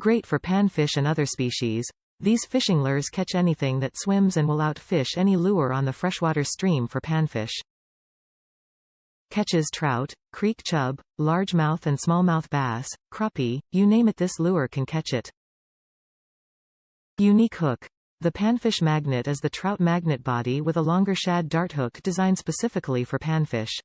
Great for panfish and other species. These fishing lures catch anything that swims and will outfish any lure on the freshwater stream for panfish. Catches trout, creek chub, largemouth and smallmouth bass, crappie, you name it, this lure can catch it. Unique hook. The Panfish Magnet is the trout magnet body with a longer shad dart hook designed specifically for panfish.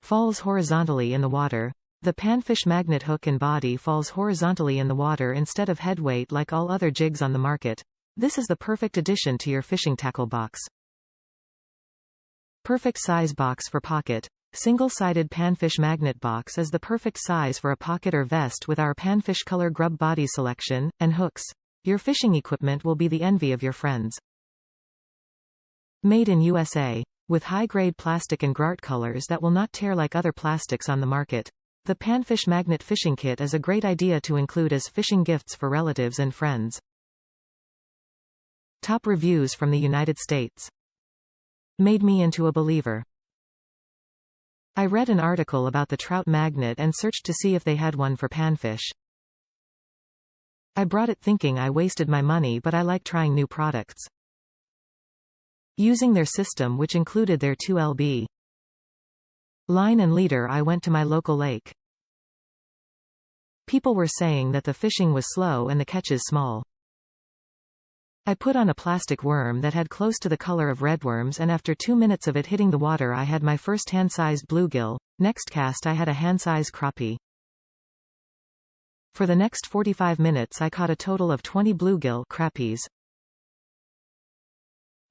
Falls horizontally in the water. The Panfish Magnet hook and body falls horizontally in the water instead of headweight like all other jigs on the market. This is the perfect addition to your fishing tackle box. Perfect size box for pocket. Single-sided Panfish Magnet box is the perfect size for a pocket or vest with our Panfish color grub body selection and hooks. Your fishing equipment will be the envy of your friends. Made in USA. With high-grade plastic and greart colors that will not tear like other plastics on the market. The Panfish Magnet Fishing Kit is a great idea to include as fishing gifts for relatives and friends. Top reviews from the United States. Made me into a believer. I read an article about the trout magnet and searched to see if they had one for panfish. I brought it thinking I wasted my money, but I like trying new products. Using their system, which included their 2lb line and leader, I went to my local lake. People were saying that the fishing was slow and the catches small. I put on a plastic worm that had close to the color of redworms, and after 2 minutes of it hitting the water I had my first hand-sized bluegill. Next cast I had a hand-sized crappie. For the next 45 minutes I caught a total of 20 bluegill crappies.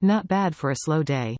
Not bad for a slow day.